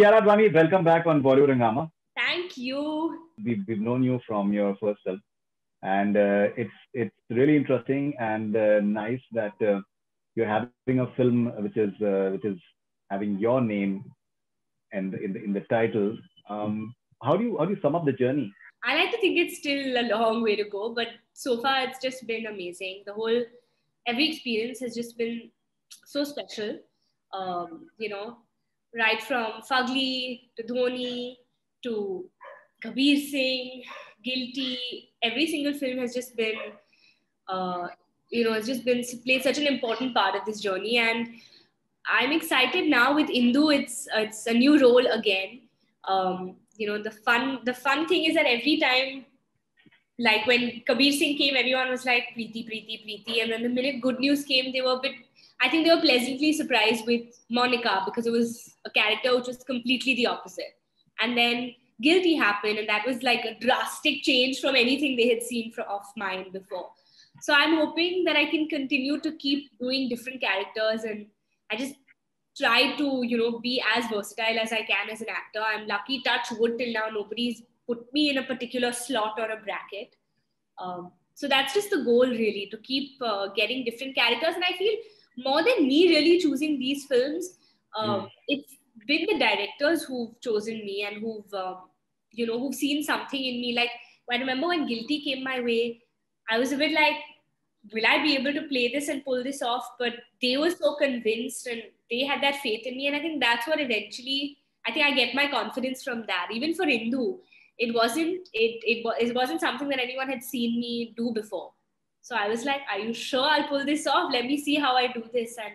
Kiara Advani, welcome back on Bollywood Hungama. Thank you. We've known you from your first film, and it's really interesting and nice that you're having a film which is having your name and in the title. How do you sum up the journey? I like to think it's still a long way to go, but so far it's just been amazing. Every experience has just been so special. You know, right from Fugly to Dhoni to Kabir Singh, Guilty, every single film has just been, it's just been played such an important part of this journey. And I'm excited now with Indu. It's a new role again. The fun thing is that every time, like when Kabir Singh came, everyone was like Preeti, Preeti, Preeti, and then the minute good news came, they were a bit. I think they were pleasantly surprised with Monica because it was a character which was completely the opposite. And then Guilty happened, and that was like a drastic change from anything they had seen of mine before. So I'm hoping that I can continue to keep doing different characters, and I just try to, be as versatile as I can as an actor. I'm lucky, touch wood, till now nobody's put me in a particular slot or a bracket. So that's just the goal, really, to keep getting different characters. And I feel more than me really choosing these films, it's been the directors who've chosen me and who've seen something in me. Like, I remember when Guilty came my way, I was a bit like, will I be able to play this and pull this off? But they were so convinced and they had that faith in me. And I think that's what eventually, I think I get my confidence from that. Even for Indu, it wasn't something that anyone had seen me do before. So I was like, are you sure I'll pull this off? Let me see how I do this. And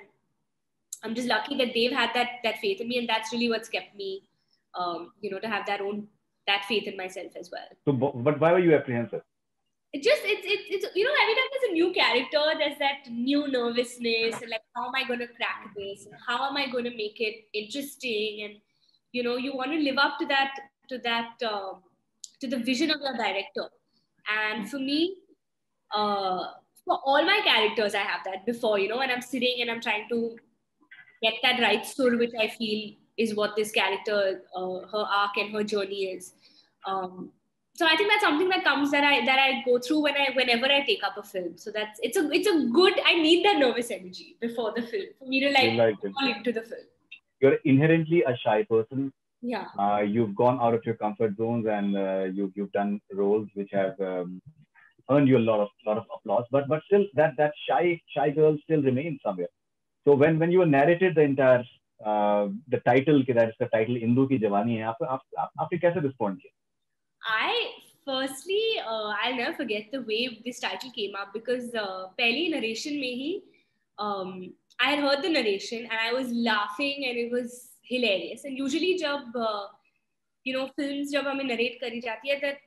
I'm just lucky that they've had that faith in me. And that's really what's kept me, to have that faith in myself as well. So, but why were you apprehensive? It's every time there's a new character, there's that new nervousness and like, how am I going to crack this? And how am I going to make it interesting? And you want to live up to the vision of your director. And for me, for all my characters, I have that before, when I'm sitting and I'm trying to get that right story, which I feel is what this character, her arc and her journey is. So I think that's something that comes that I go through whenever I take up a film. So it's a good. I need that nervous energy before the film for me to fall into the film. You're inherently a shy person. Yeah. You've gone out of your comfort zones and you've done roles which have earned you a lot of applause. But still, that shy girl still remains somewhere. So when you were narrated the entire the title, that is the title Indu Ki Jawani hai, आपने कैसे respond किया? I'll never forget the way this title came up because पहली narration में ही I had heard the narration and I was laughing and it was hilarious. And usually जब films जब हमें narrate करी जाती है that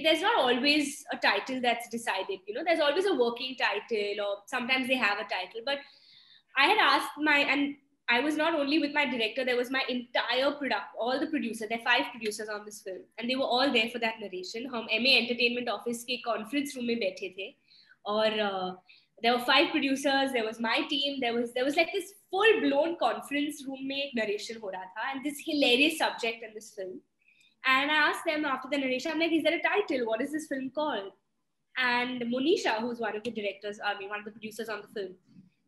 there's not always a title that's decided. There's always a working title or sometimes they have a title. But I had asked and I was not only with my director, there was my entire all the producers, there are 5 producers on this film, and they were all there for that narration. हम MA Entertainment Office के conference room में बैठे थे, और there were 5 producers, there was my team, there was like this full-blown conference room में एक narration हो रहा था, and this hilarious subject in this film. And I asked them after the narration, I'm like, is there a title? What is this film called? And Monisha, who's one of the one of the producers on the film,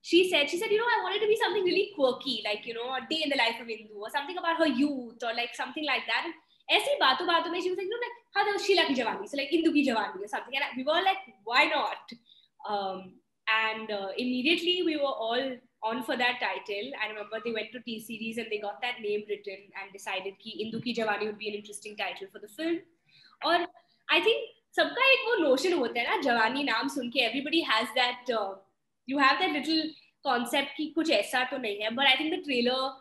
she said, I wanted to be something really quirky, like, a day in the life of Indu or something about her youth or like something like that. And ऐसी बातों में she was like, how there was Sheila Ki Jawani, so like Indu Ki Jawani or something. And we were like, why not? And immediately we were all on for that title. I remember they went to T-Series and they got that name written and decided that Indu Ki Jawani would be an interesting title for the film. Or I think सबका एक वो notion होता है ना, जवानी नाम सुन के everybody has that. You have that little concept कि कुछ ऐसा तो नहीं है, but I think the trailer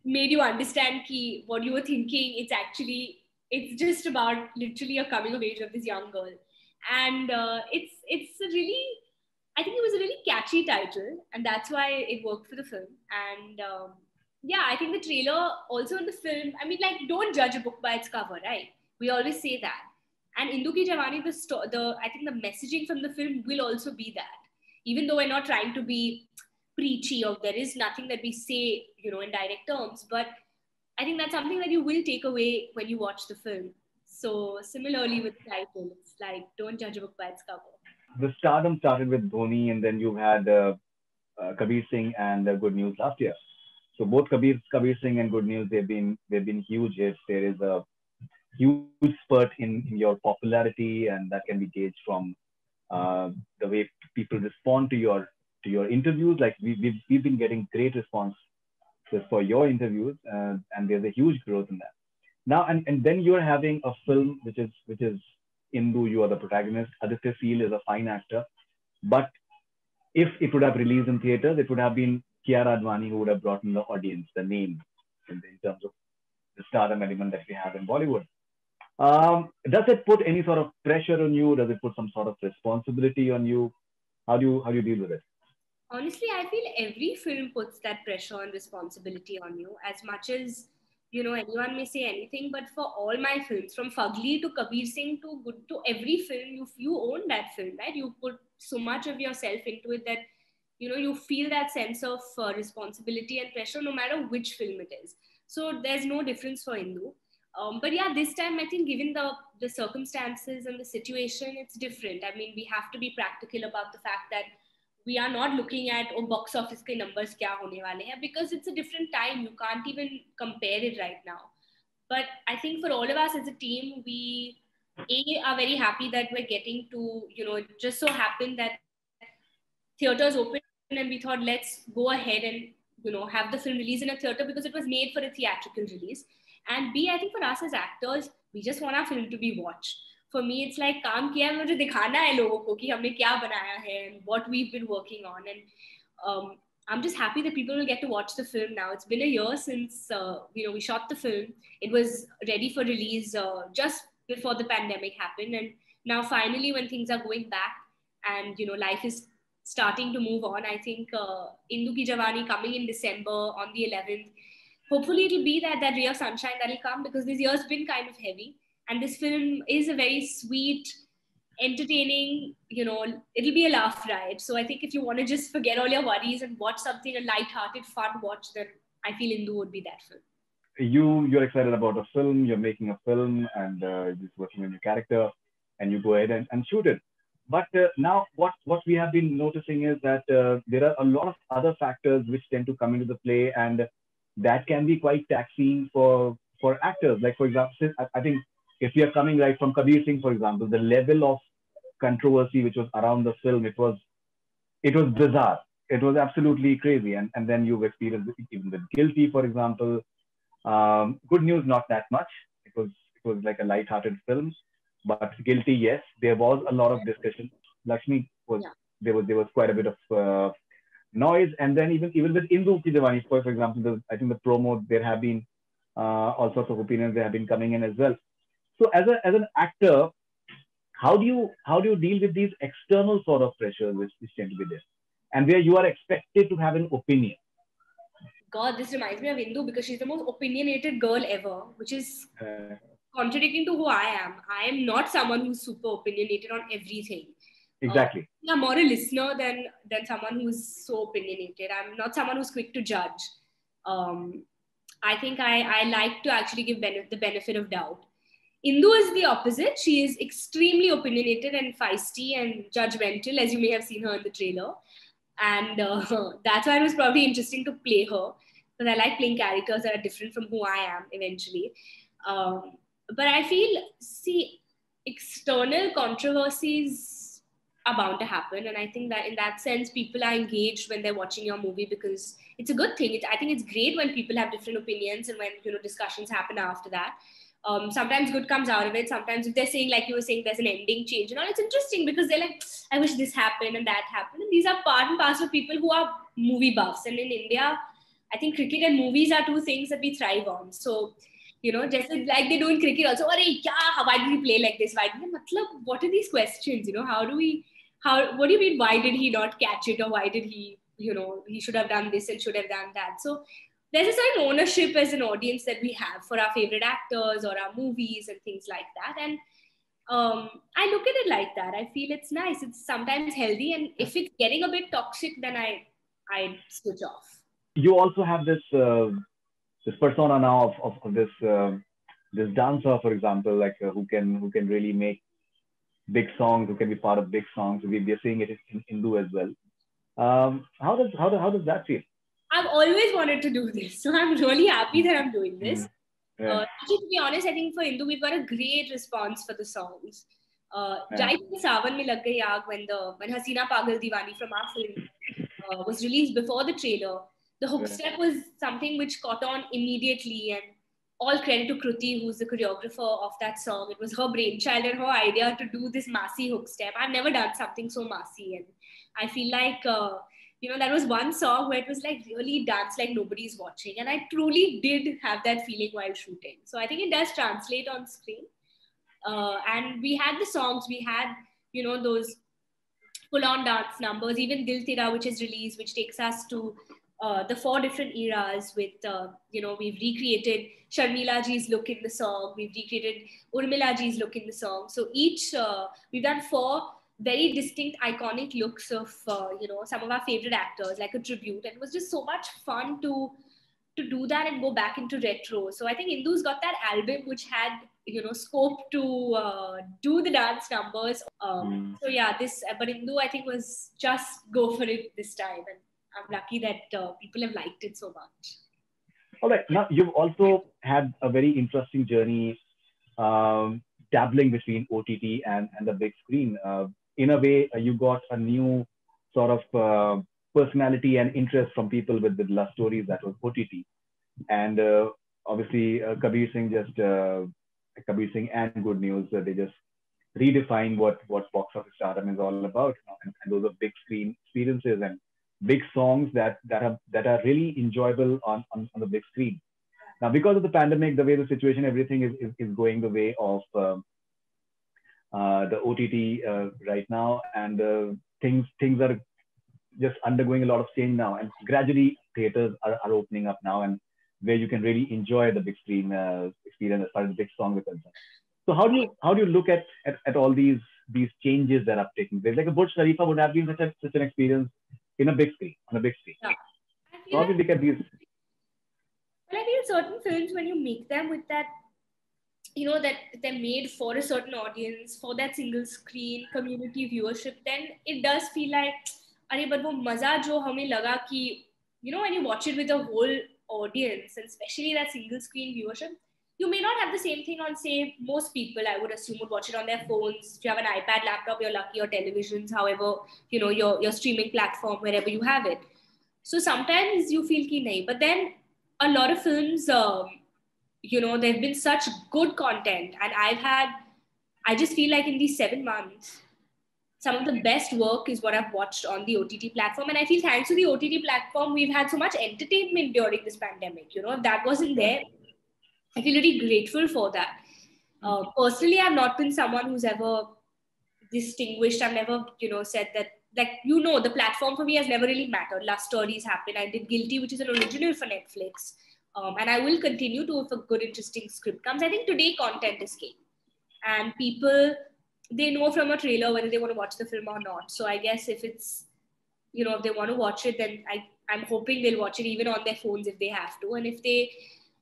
made you understand कि what you were thinking. It's just about literally a coming of age of this young girl, and it's a really, I think it was a really catchy title, and that's why it worked for the film. And I think the trailer also in the film, I mean, like, don't judge a book by its cover, right? We always say that. And Indu Ki Jawani, I think the messaging from the film will also be that. Even though we're not trying to be preachy or there is nothing that we say, in direct terms, but I think that's something that you will take away when you watch the film. So similarly with the title, it's like don't judge a book by its cover. The stardom started with Dhoni, and then you had Kabir Singh and Good News last year. So both Kabir Singh and Good News, they've been huge hits. There is a huge spurt in your popularity, and that can be gauged from the way people respond to your interviews. Like we've been getting great response for your interviews, and there's a huge growth in that. Now and then you're having a film which is Indu. You are the protagonist. Aditya Seal is a fine actor, but if it would have released in theaters, it would have been Kiara Advani who would have brought in the audience, the name, in terms of the stardom element that we have in Bollywood. Does it put any sort of pressure on you? Does it put some sort of responsibility on you? How do you deal with it? Honestly, I feel every film puts that pressure and responsibility on you as much as, anyone may say anything, but for all my films, from Fugly to Kabir Singh to Good to every film, you own that film, right? You put so much of yourself into it that, you feel that sense of responsibility and pressure no matter which film it is. So there's no difference for Indu. But yeah, this time I think given the circumstances and the situation, it's different. I mean, we have to be practical about the fact that we are not looking at box office ke numbers kya hone wale hain, because it's a different time. You can't even compare it right now. But I think for all of us as a team, we are very happy that we're getting to, it just so happened that theaters open and we thought let's go ahead and have the film release in a theater because it was made for a theatrical release. And B, I think for us as actors, we just want our film to be watched. For me, it's like काम किया है, मुझे दिखाना है लोगों को कि हमने क्या बनाया है and what we've been working on. And I'm just happy that people will get to watch the film now. It's been a year since we shot the film. It was ready for release just before the pandemic happened, and now finally, when things are going back and life is starting to move on, I think Indu Ki Jawani coming in December on the 11th. Hopefully, it'll be that ray of sunshine that'll come, because this year's been kind of heavy, and this film is a very sweet, entertaining, it'll be a laugh ride. So I think if you want to just forget all your worries and watch something, a light-hearted, fun watch, then I feel Indu would be that film. You're excited about a film. You're making a film, and just working on your character, and you go ahead and shoot it. But now, what we have been noticing is that there are a lot of other factors which tend to come into the play, and that can be quite taxing for actors. Like for example, I think if we are coming right from Kabir Singh, for example, the level of controversy which was around the film, it was bizarre. It was absolutely crazy. And then you've experienced it even with Guilty, for example. Good News, not that much. It was like a light-hearted film, but Guilty, yes, there was a lot of discussion. Lakshmi was Yeah. there was quite a bit of noise, and then even with Indu Ki Jawani, for example, I think the promo, there have been all sorts of opinions that have been coming in as well. So as an actor, how do you deal with these external sort of pressures which tend to be there, and where you are expected to have an opinion? God, this reminds me of Indu because she's the most opinionated girl ever, which is contradicting to who I am. I am not someone who's super opinionated on everything. Exactly. I'm more a listener than someone who's so opinionated. I'm not someone who's quick to judge. I think I like to actually give the benefit of doubt. Indu is the opposite. She is extremely opinionated and feisty and judgmental, as you may have seen her in the trailer. And that's why it was probably interesting to play her, because I like playing characters that are different from who I am eventually. But I feel, see, external controversies are bound to happen. And I think that in that sense, people are engaged when they're watching your movie because it's a good thing. I think it's great when people have different opinions and when, discussions happen after that. Sometimes good comes out of it. Sometimes if they're saying, like you were saying, there's an ending change and all, it's interesting because they're like, I wish this happened and that happened. And these are part and parcel of people who are movie buffs. And in India, I think cricket and movies are two things that we thrive on. So, just like they do in cricket also, why did he play like this? What are these questions? What do you mean, why did he not catch it? Or why did he, he should have done this and should have done that? So there's a certain ownership as an audience that we have for our favorite actors or our movies and things like that. And I look at it like that. I feel it's nice. It's sometimes healthy. And if it's getting a bit toxic, then I switch off. You also have this this persona now of this dancer, for example, like who can really make big songs, who can be part of big songs. We're seeing it in Hindu as well. How does that feel? I've always wanted to do this, so I'm really happy that I'm doing this. Yeah. Actually, to be honest, I think for Hindu, we've got a great response for the songs. Yeah. Jai Ke Sawan Mein Lag Gayi Aag, when Hasina Pagal Diwani from our film was released before the trailer, the hook Yeah. step was something which caught on immediately, and all credit to Kruti, who's the choreographer of that song. It was her brainchild and her idea to do this massy hook step. I've never done something so massy, and I feel like that was one song where it was like really dance like nobody's watching, and I truly did have that feeling while shooting. So I think it does translate on screen. And we had the songs, we had those full-on dance numbers, even Dil Tera, which is released, which takes us to the 4 different eras with, we've recreated Sharmila ji's look in the song, we've recreated Urmila ji's look in the song. So each, we've done 4 very distinct, iconic looks of, some of our favorite actors, like a tribute. And it was just so much fun to do that and go back into retro. So I think Hindu's got that album which had scope to do the dance numbers. So yeah, but Hindu I think was just go for it this time, and I'm lucky that people have liked it so much. All right, now you've also had a very interesting journey, dabbling between OTT and the big screen. In a way, you got a new sort of personality and interest from people with love stories that was OTT. And obviously, Kabir Singh and Good News, they just redefine what box office stardom is all about. And those are big screen experiences and big songs that are really enjoyable on the big screen. Now, because of the pandemic, the way the situation, everything is going the way of the OTT right now, and things are just undergoing a lot of change now, and gradually theaters are opening up now, and where you can really enjoy the big screen experience as far as the big songs are concerned. So how do you look at all these changes that are taking place? Like a Burj Khalifa would have been such an experience on a big screen. Yeah. So how do you look at these? Well, I feel certain films, when you make them with that, that they're made for a certain audience, for that single screen community viewership, then it does feel like, but wo maza jo hame laga ki, when you watch it with a whole audience, and especially that single screen viewership, you may not have the same thing on, say, most people, I would assume, would watch it on their phones. If you have an iPad, laptop, you're lucky, or televisions, however, your streaming platform, wherever you have it. So sometimes you feel ki nahi. But then a lot of films, there've been such good content, and I just feel like in these 7 months, some of the best work is what I've watched on the OTT platform. And I feel thanks to the OTT platform, we've had so much entertainment during this pandemic. If that wasn't there, I feel really grateful for that. Personally, I've not been someone who's ever distinguished. I've never, said that, the platform for me has never really mattered. Last Stories happened. I did Guilty, which is an original for Netflix. And I will continue to if a good, interesting script comes. I think today content is king. And people, they know from a trailer whether they want to watch the film or not. So I guess if it's, if they want to watch it, then I'm hoping they'll watch it even on their phones if they have to. And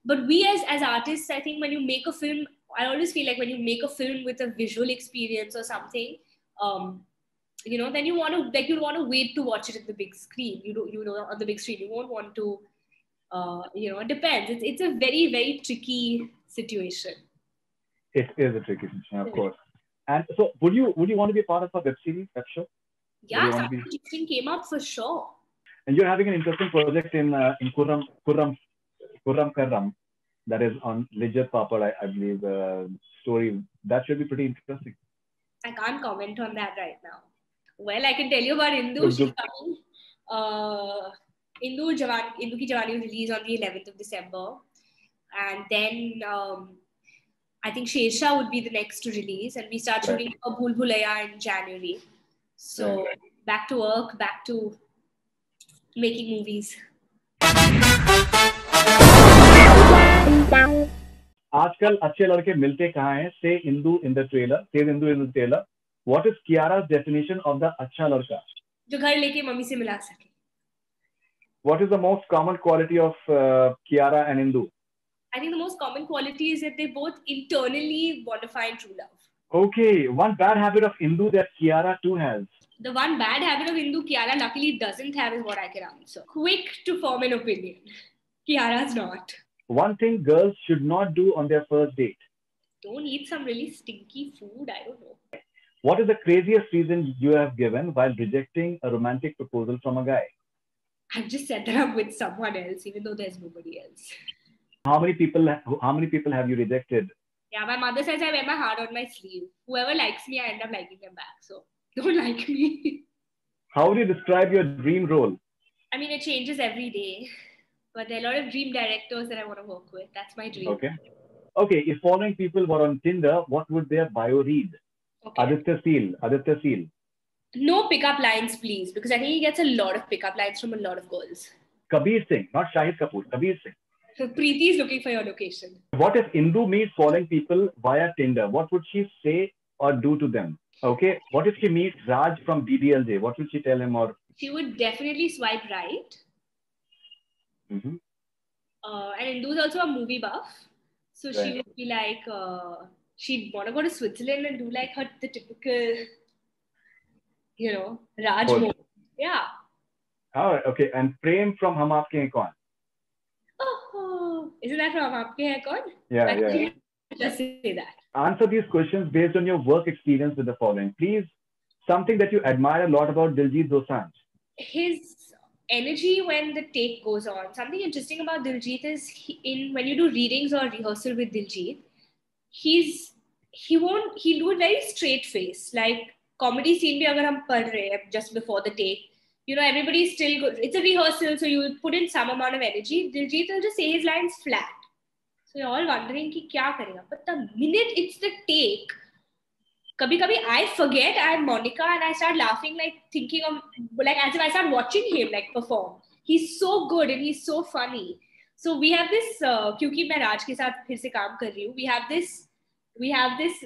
but we as artists, I think when you make a film, I always feel like when you make a film with a visual experience or something, then you want to wait to watch it at the big screen. On the big screen, you won't want to, it depends. It's a very, very tricky situation. It is a tricky situation, of course. And so, would you want to be part of a web series, web show? Yeah, something interesting came up for sure. And you're having an interesting project in Kurram Karram, that is on Lijjat Papad, I believe, story. That should be pretty interesting. I can't comment on that right now. Well, I can tell you about Hindu. She's coming. Hindu Ki Jawani will release on the 11th of December. And then I think Shersha would be the next to release. And we start shooting for Bhool Bhulaiya in January. So back to work, back to making movies. आजकल अच्छे लड़के मिलते कहाँ हैं? Say Hindu in the trailer. What is Kiara's definition of the अच्छा लड़का? जो घर लेके मम्मी से मिला सके. What is the most common quality of Kiara and Indu? I think the most common quality is that they both internally want to find true love. Okay, one bad habit of Indu that Kiara too has. The one bad habit of Indu Kiara luckily doesn't have is what I can answer. Quick to form an opinion. Kiara's not. One thing girls should not do on their first date. Don't eat some really stinky food. I don't know. What is the craziest reason you have given while rejecting a romantic proposal from a guy? I've just set that up with someone else, even though there's nobody else. How many people have you rejected? Yeah, my mother says I wear my heart on my sleeve. Whoever likes me, I end up liking them back. So don't like me. How would you describe your dream role? I mean, it changes every day. But there are a lot of dream directors that I want to work with. That's my dream. Okay. If following people were on Tinder, what would their bio read? Okay. Aditya Seal. No pickup lines, please, because I think he gets a lot of pickup lines from a lot of girls. Kabir Singh, not Shahid Kapoor. Kabir Singh. So Preeti is looking for your location. What if Indu meets following people via Tinder? What would she say or do to them? Okay. What if she meets Raj from DDLJ? What would she tell him? Or she would definitely swipe right. Mm-hmm. And Indu is also a movie buff. So right. She would be like, she'd want to go to Switzerland and do like the typical, Raj movie. Yeah. Oh, okay. And Prem from Hum Aapke Hain Kaun? Oh, isn't that from Hum Aapke Hain Kaun? Yeah. Just say that. Answer these questions based on your work experience with the following. Please, something that you admire a lot about Diljit Dosanjh. His energy when the take goes on. Something interesting about Diljit is when you do readings or rehearsal with Diljit, he'll do a very straight face. Like comedy scene bhi agar hum pad rahe hain just before the take, everybody's still good. It's a rehearsal, so you put in some amount of energy. Diljit will just say his lines flat. So you're all wondering ki kya karega. But the minute it's the take, kabhi I forget I'm Monica and I start laughing, thinking of, as if I start watching him perform. He's so good and he's so funny. So we have this, kyunki main Raj ke saath phir se kaam kar rahi hu, we have this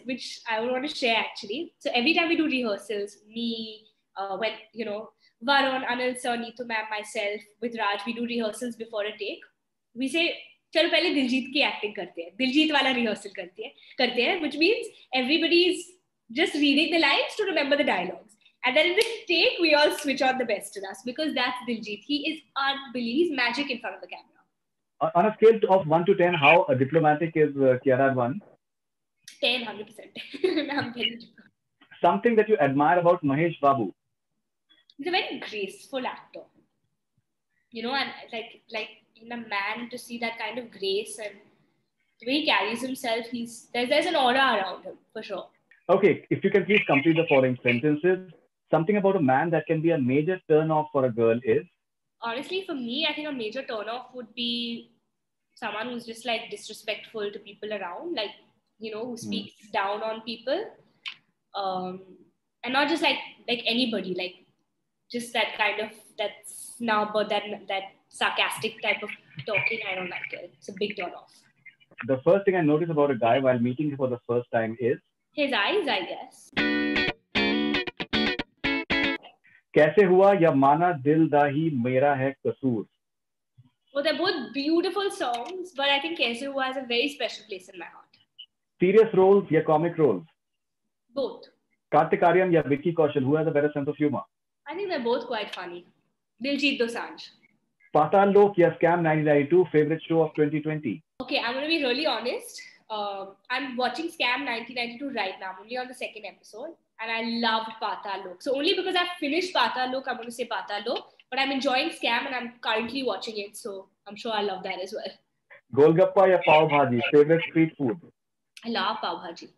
which I would want to share actually. So every time we do rehearsals, me, when, Varun, Anil sir, Neetu ma'am, myself, with Raj, we do rehearsals before a take. We say, चलो पहले दिलजीत की acting करते हैं, दिलजीत वाला rehearsal करते हैं, which means everybody's just reading the lines to remember the dialogues. And then in this take, we all switch on the best in us because that's Diljit. He is unbelievable. He's magic in front of the camera. On a scale of 1 to 10, how diplomatic is Kiara at 1? 10, 100%. Something that you admire about Mahesh Babu? He's a very graceful actor. And like in a man, to see that kind of grace and the way he carries himself, there's an aura around him for sure. Okay, if you can please complete the following sentences. Something about a man that can be a major turn-off for a girl is? Honestly, for me, I think a major turn-off would be someone who's just disrespectful to people around, who speaks down on people, and not just like anybody, just that kind of that snub or that sarcastic type of talking. I don't like it. It's a big turn-off. The first thing I notice about a guy while meeting him for the first time is? His eyes, I guess. कैसे हुआ या माना दिल दा ही मेरा है कसूर? Well, they're both beautiful songs, but I think Kaise Hua has a very special place in my heart. Serious roles या comic roles? Both. Kartik Aaryan या Vicky Kaushal, who has a better sense of humor? I think they're both quite funny. Diljit Dosanjh. Patal Lok या Scam 1992, favorite show of 2020? Okay, I'm going to be really honest. I'm watching Scam 1992 right now. I'm only on the second episode. And I loved Patal Lok. So only because I've finished Patal Lok, I'm going to say Patal Lok. But I'm enjoying Scam and I'm currently watching it. So I'm sure I love that as well. Golgappa ya Pav Bhaji, favorite street food? I love Pav Bhaji.